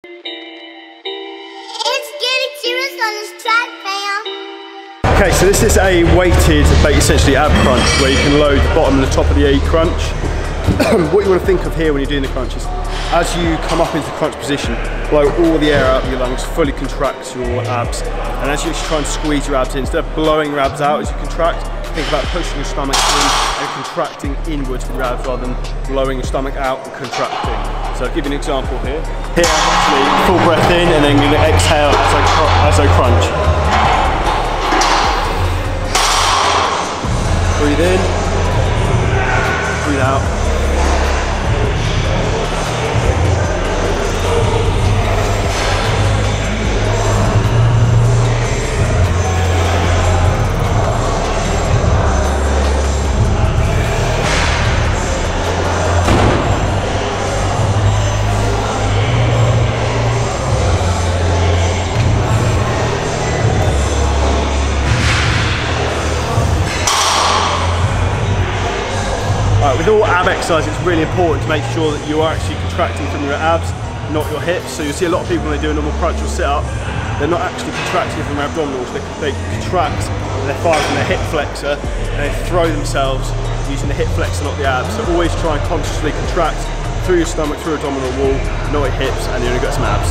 It's getting serious on this track, fam. Okay, so this is a weighted, essentially ab crunch, where you can load the bottom and the top of the A crunch. What you want to think of here when you're doing the crunch is, as you come up into the crunch position, blow all the air out of your lungs, fully contract your abs. And as you try and squeeze your abs in, instead of blowing your abs out as you contract, think about pushing your stomach in and contracting inwards with your abs rather than blowing your stomach out and contracting. So I'll give you an example here. Here I'm actually full breath in and then going to exhale as I crunch. Breathe in, breathe out. With all ab exercise, it's really important to make sure that you are actually contracting from your abs, not your hips. So you'll see a lot of people when they do a normal crunch or sit up, they're not actually contracting from their abdominals, they contract their thighs from their hip flexor and they throw themselves using the hip flexor, not the abs. So always try and consciously contract through your stomach, through your abdominal wall, not your hips, and you're going to get some abs.